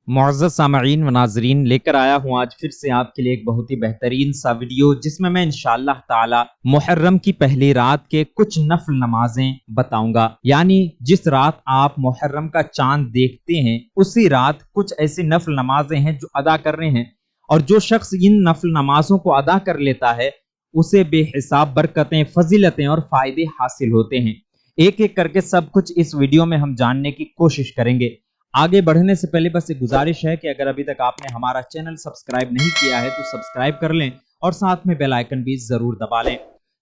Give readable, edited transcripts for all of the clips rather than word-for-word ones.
मुअज़्ज़ज़ सामईन व नाज़रीन, लेकर आया हूँ आज फिर से आपके लिए एक बहुत ही बेहतरीन सा वीडियो, जिसमें मैं इंशाअल्लाह ताला मुहर्रम की पहली रात के कुछ नफल नमाजें बताऊंगा। यानी जिस रात आप मुहर्रम का चांद देखते हैं, उसी रात कुछ ऐसी नफल नमाजें हैं जो अदा करने हैं, और जो शख्स इन नफल नमाजों को अदा कर लेता है उसे बेहिसाब बरकतें, फजीलतें और फायदे हासिल होते हैं। एक एक करके सब कुछ इस वीडियो में हम जानने की कोशिश करेंगे। आगे बढ़ने से पहले बस एक गुजारिश है कि अगर अभी तक आपने हमारा चैनल सब्सक्राइब नहीं किया है तो सब्सक्राइब कर लें और साथ में बेल आइकन भी जरूर दबा लें।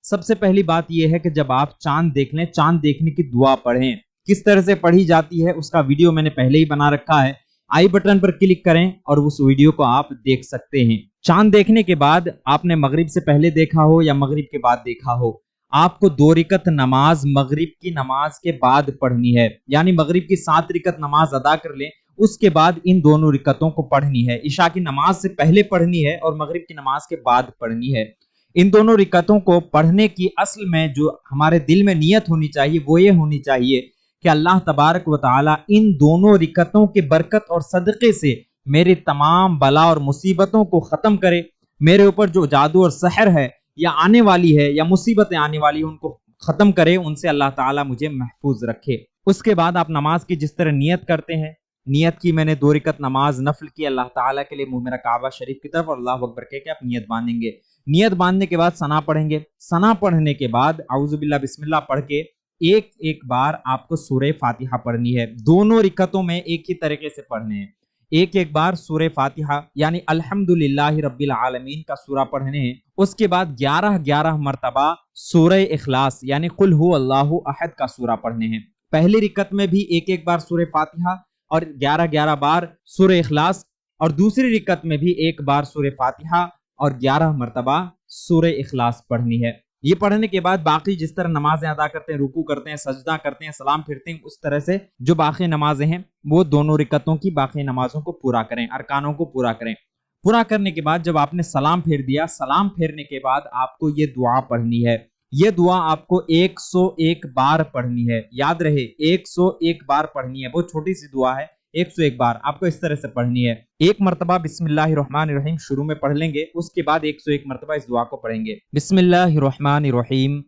सबसे पहली बात यह है कि जब आप चांद देख लें, चांद देखने की दुआ पढ़ें। किस तरह से पढ़ी जाती है उसका वीडियो मैंने पहले ही बना रखा है, आई बटन पर क्लिक करें और उस वीडियो को आप देख सकते हैं। चांद देखने के बाद आपने मगरिब से पहले देखा हो या मगरिब के बाद देखा हो, आपको 2 रिकत नमाज मगरिब की नमाज के बाद पढ़नी है। यानी मगरिब की 7 रिकत नमाज अदा कर लें, उसके बाद इन दोनों रिकतों को पढ़नी है। इशा की नमाज से पहले पढ़नी है और मगरिब की नमाज के बाद पढ़नी है। इन दोनों रिकतों को पढ़ने की असल में जो हमारे दिल में नियत होनी चाहिए वो ये होनी चाहिए कि अल्लाह तबारक व तआला इन दोनों रिकतों के बरकत और सदक़े से मेरी तमाम बला और मुसीबतों को खत्म करे। मेरे ऊपर जो जादू और सहर है या आने वाली है या मुसीबतें आने वाली है, उनको खत्म करे, उनसे अल्लाह ताला मुझे महफूज रखे। उसके बाद आप नमाज की जिस तरह नियत करते हैं, नियत की मैंने 2 रिकत नमाज नफल की अल्लाह ताला के लिए, मुंह मेरा काबा शरीफ की तरफ, और अल्लाह अकबर कह के आप नियत बांधेंगे। नियत बांधने के बाद सना पढ़ेंगे। सना पढ़ने के बाद औज़ु बिल्लाह बिस्मिल्लाह पढ़ के एक एक बार आपको सूरह फातिहा पढ़नी है। दोनों रिकतों में एक ही तरीके से पढ़ने हैं। एक एक बार सूरह फातिहा यानी अल्हम्दुलिल्लाहि रब्बिल आलमीन का सूरा पढ़ने हैं। उसके बाद 11-11 मरतबा सूरह इखलास यानी कुल हु अल्लाहु अहद का सूरा पढ़ने हैं। पहली रिकत में भी एक एक बार सूरह फातिहा और 11-11 बार सूरह इखलास, और दूसरी रिकत में भी एक बार सूरह फातिहा और 11 मरतबा सूरह इखलास पढ़नी है। ये पढ़ने के बाद बाकी जिस तरह नमाजें अदा करते हैं, रुकू करते हैं, सजदा करते हैं, सलाम फिरते हैं, उस तरह से जो बाकी नमाजें हैं वो दोनों रिकतों की बाकी नमाजों को पूरा करें, अरकानों को पूरा करें। पूरा करने के बाद जब आपने सलाम फेर दिया, सलाम फेरने के बाद आपको ये दुआ पढ़नी है। ये दुआ आपको 101 बार पढ़नी है। याद रहे 101 बार पढ़नी है। बहुत छोटी सी दुआ है, 101 बार आपको इस तरह से पढ़नी है। एक मरतबा बिस्मिल्लाहिर्रहमानिर्रहीम शुरू में पढ़ लेंगे, उसके बाद 101 मरतबा इस दुआ को पढ़ेंगे। बिस्मिल्लाहिर्रहमानिर्रहीम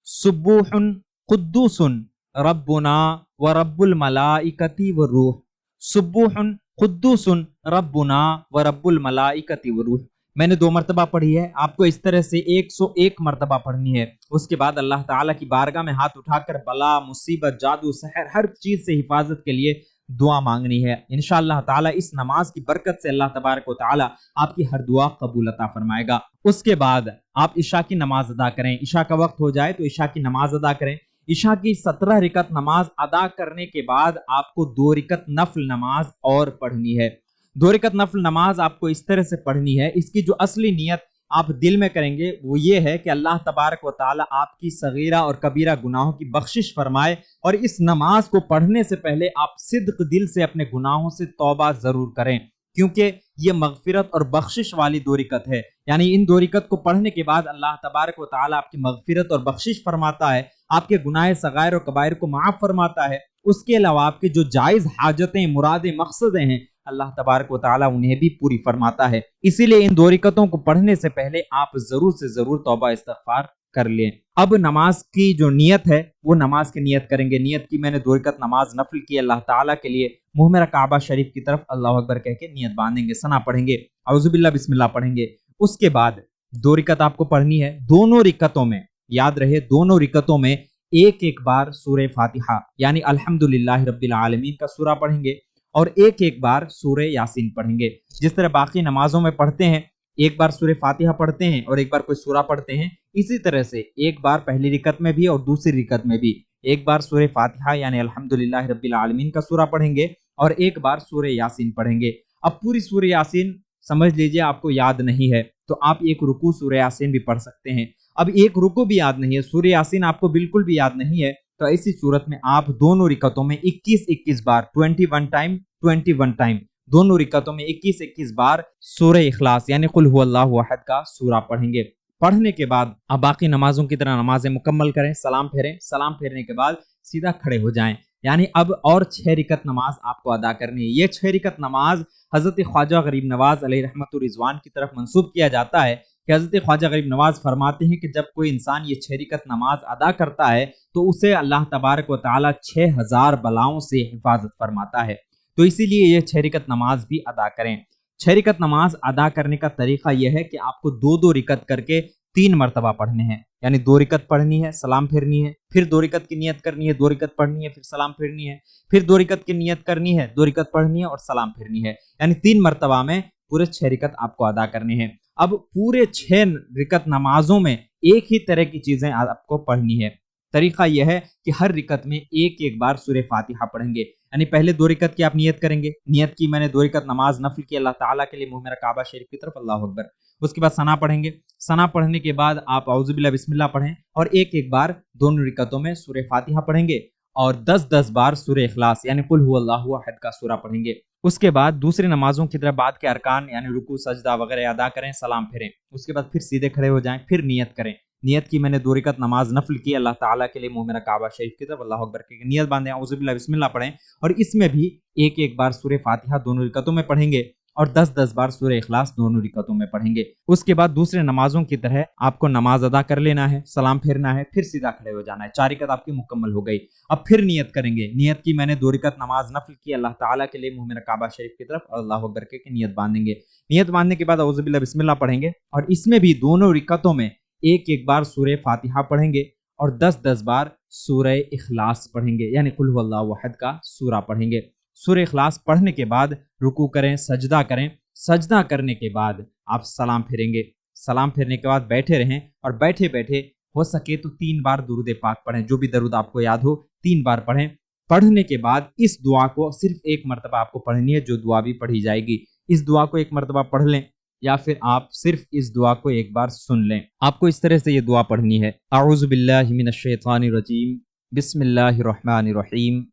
सुब्बुहुन कुद्दूसुन रब्बुना व रब्बुल मलाइकति व रूह। सुब्बुहुन कुद्दूसुन रब्बुना व रब्बुल मलाइकति व रूह। मैंने 2 मरतबा पढ़ी है, आपको इस तरह से 101 मरतबा पढ़नी है। उसके बाद अल्लाह ताला की बारगाह में हाथ उठाकर बला, मुसीबत, जादू, सहर, हर चीज से हिफाजत के लिए दुआ मांगनी है। इंशाअल्लाह ताला इस नमाज की बरकत से अल्लाह तबारक व तआला आपकी हर दुआ कबूल अता फरमाएगा। उसके बाद आप इशा की नमाज अदा करें। इशा का वक्त हो जाए तो इशा की नमाज अदा करें। इशा की 17 रिकत नमाज अदा करने के बाद आपको 2 रिकत नफल नमाज और पढ़नी है। 2 रिकत नफल नमाज आपको इस तरह से पढ़नी है, इसकी जो असली नियत आप दिल में करेंगे वो ये है कि अल्लाह तबारक व तआला आपकी सगीरा और कबीरा गुनाहों की बख्शिश फरमाए, और इस नमाज को पढ़ने से पहले आप सिद्क दिल से अपने गुनाहों से तौबा जरूर करें, क्योंकि ये मगफिरत और बख्शिश वाली 2 रिकत है। यानी इन 2 रिकत को पढ़ने के बाद अल्लाह तबारक व तआला आपकी मगफिरत और बख्शिश फरमाता है, आपके गुनाह सगायर और कबायर को माफ फरमाता है। उसके अलावा आपकी जो जायज हाजतें, मुरादें, मकसदें हैं, अल्लाह तबारक व तआला उन्हें भी पूरी फरमाता है। इसीलिए इन 2 रिकतों को पढ़ने से पहले आप जरूर से जरूर तौबा इस्तिग़फ़ार कर लें। अब नमाज की जो नियत है वो नमाज की नियत करेंगे। नियत की मैंने 2 रिकत नमाज नफल की अल्लाह ताला के लिए, मुंह मेरा काबा शरीफ की तरफ, अल्लाह अकबर कह के नियत बांधेंगे। सना पढ़ेंगे, औज़ु बिल्लाह बिस्मिल्लाह पढ़ेंगे। उसके बाद 2 रिकत आपको पढ़नी है। दोनों रिकतों में, याद रहे, दोनों रिकतों में एक एक बार सूरह फातिहा यानी अल्हम्दुलिल्लाहि रब्बिल आलमीन का सूरा पढ़ेंगे और एक एक बार सूरह यासीन पढ़ेंगे। जिस तरह बाकी नमाजों में पढ़ते हैं, एक बार सूरह फातिहा पढ़ते हैं और एक बार कोई सूरा पढ़ते हैं, इसी तरह से एक बार पहली रिकत में भी और दूसरी रिकत में भी एक बार सूरह फातिहा यानी अल्हम्दुलिल्लाहि रब्बिल आलमीन का सूरा पढ़ेंगे और एक बार सूरह यासीन पढ़ेंगे। अब पूरी सूरह यासीन समझ लीजिए आपको याद नहीं है तो आप एक रुकू सूरह यासीन भी पढ़ सकते हैं। अब एक रुकू भी याद नहीं है, सूरह यासीन आपको बिल्कुल भी याद नहीं है, तो ऐसी सूरत में आप दोनों रिकतों में 21-21 बार 21 टाइम दोनों रिकतों में 21-21 बार सूरह इखलास यानी कुल हुवल्लाहु अहद का सूरा पढ़ेंगे। पढ़ने के बाद आप बाकी नमाजों की तरह नमाजें मुकम्मल करें, सलाम फेरें, सलाम फेरने के बाद सीधा खड़े हो जाएं। यानी अब और 6 रिकत नमाज आपको अदा करनी है। ये 6 रिकत नमाज हजरत ख्वाजा गरीब नवाज अलैहि रहमतुर रिजवान की तरफ मंसूब किया जाता है कि हजरत ख्वाजा गरीब नवाज फरमाते हैं कि जब कोई इंसान ये 6 रिकत नमाज अदा करता है तो उसे अल्लाह तबारक व तआला 6000 बलाओं से हिफाजत फरमाता है। तो इसीलिए ये 6 रिकत नमाज भी अदा करें। 6 रिकत नमाज अदा करने का तरीका यह है कि आपको 2-2 रिकत करके 3 मरतबा पढ़ने हैं। यानी 2 रिकत पढ़नी है, सलाम फेरनी है, फिर 2 रिकत की नियत करनी है, 2 रिकत पढ़नी है, फिर सलाम फेरनी है, फिर 2 रिकत की नियत करनी है, 2 रिकत पढ़नी है और सलाम फेरनी है। यानी 3 मरतबा में पूरे 6 रिकत आपको अदा करने हैं। अब पूरे 6 रिकत नमाजों में एक ही तरह की चीजें आपको पढ़नी है। तरीका यह है कि हर रिकत में एक एक बार सूरह फातिहा पढ़ेंगे। यानी पहले 2 रिकत की आप नियत करेंगे, नियत की मैंने 2 रिकत नमाज नफल की अल्लाह ताला के लिए, मुंह मेरा काबा शरीफ की तरफ, अल्लाह अकबर। उसके बाद सना पढ़ेंगे, सना पढ़ने के बाद आप औज़ु बिल्लाह बिस्मिल्लाह पढ़ें और एक एक बार दोनों रिकतों में सूरह फातिहा पढ़ेंगे और 10-10 बार सूरह इखलास यानी कुल हुवल्लाहु अहद का सूरा पढ़ेंगे। उसके बाद दूसरी नमाजों की तरह बाद के अरकान यानी रुकू सजदा वगैरह अदा करें, सलाम फेरें। उसके बाद फिर सीधे खड़े हो जाएं, फिर नियत करें। नियत की मैंने 2 रिकत नमाज नफल की अल्लाह ताला के लिए, मुंह मेरा काबा शरीफ की तरफ, अल्लाह अकबर की नियत बांधें, औज़ु बिल्लाह बिस्मिल्लाह पढ़ें और इसमें भी एक एक बार सूरह फातिहा दोनों रिकतों में पढ़ेंगे और 10-10 बार सूरह इखलास दोनों रिकतों में पढ़ेंगे। उसके बाद दूसरे नमाजों की तरह आपको नमाज अदा कर लेना है, सलाम फेरना है, फिर सीधा खड़े हो जाना है। 4 रिकत आपकी मुकम्मल हो गई। अब फिर नियत करेंगे। नियत की मैंने 2 रिकत नमाज नफल की अल्लाह ताला के लिए, मुंह मेरा काबा शरीफ की तरफ, अल्लाह अकबर की नियत बांधेंगे। नियत बांधने के बाद औज़ु बिल्लाह बिस्मिल्लाह पढ़ेंगे और इसमें भी दोनों रिकतों में एक एक बार सूरह फातिहा पढ़ेंगे और 10-10 बार सूरह इखलास पढ़ेंगे यानी कुल हुवल्लाहु अहद का सूरा पढ़ेंगे। सूरह इखलास पढ़ने के बाद रुकू करें, सजदा करें। सजदा करने के बाद आप सलाम फेरेंगे। सलाम फेरने के बाद बैठे रहें और बैठे बैठे हो सके तो 3 बार दुरूद पाक पढ़ें। जो भी दरूद आपको याद हो 3 बार पढ़ें। पढ़ने के बाद इस दुआ को सिर्फ एक मरतबा आपको पढ़नी है, जो दुआ भी पढ़ी जाएगी। इस दुआ को एक मरतबा पढ़ लें या फिर आप सिर्फ इस दुआ को एक बार सुन लें। आपको इस तरह से ये दुआ पढ़नी है, अऊज़ु बिल्लाहि मिनश शैतानिर रजीम, बिस्मिल्लाहिर रहमानिर रहीम,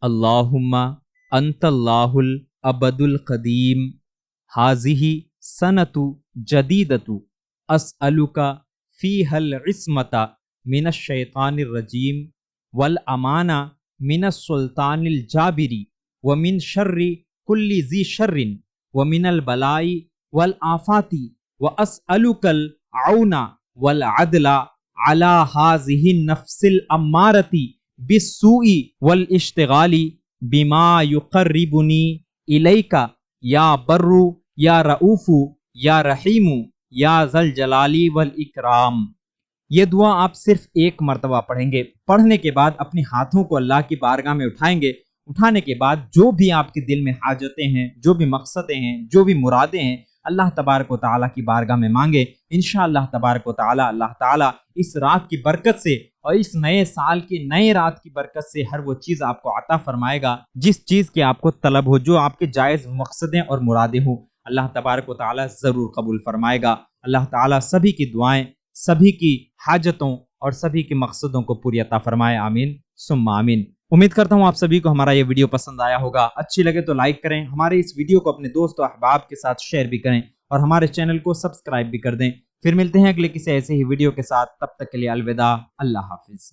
अल्लाहुम्मा अंतल्लाहुल अबदुल कदीम, हाज़िही सनतु जदीदतु, अस्अलुका फ़ीहल इस्मता मिनश शैतानिर रजीम वल अमाना मिनस सुल्तानिल जाबिरी व मिन शर्रि कुल्ली ज़ी शर्रिन व मिनल बलाई वल आफाती व अस्अलुकल औना वल अदला अला हाज़िहि नफ्सिल अम्मारती बिस्सूई वल इश्तिगाली बिमा युक़र्रिबुनी इलैका या बर्रू या रऊफू या रहीमू या ज़ल जलाली वल इकराम। ये दुआ आप सिर्फ एक मरतबा पढ़ेंगे। पढ़ने के बाद अपने हाथों को अल्लाह की बारगाह में उठाएंगे। उठाने के बाद जो भी आपके दिल में हाजतें हैं, जो भी मकसदें हैं, जो भी मुरादें हैं, अल्लाह तबारक व तआला की बारगाह में मांगे। इंशाअल्लाह तबारक व तआला अल्लाह ताला इस रात की बरकत से और इस नए साल की नए रात की बरकत से हर वो चीज़ आपको अता फरमाएगा जिस चीज़ की आपको तलब हो, जो आपके जायज़ मकसदें और मुरादें हो, अल्लाह तबारक व तआला ज़रूर कबूल फरमाएगा। अल्लाह ताला सभी की दुआएं, सभी की हाजतों और सभी के मकसदों को पूरी अता फरमाए। आमीन सुम्मा आमीन। उम्मीद करता हूँ आप सभी को हमारा ये वीडियो पसंद आया होगा। अच्छी लगे तो लाइक करें, हमारे इस वीडियो को अपने दोस्तों अहबाब के साथ शेयर भी करें और हमारे चैनल को सब्सक्राइब भी कर दें। फिर मिलते हैं अगले किसी ऐसे ही वीडियो के साथ, तब तक के लिए अलविदा, अल्लाह हाफिज।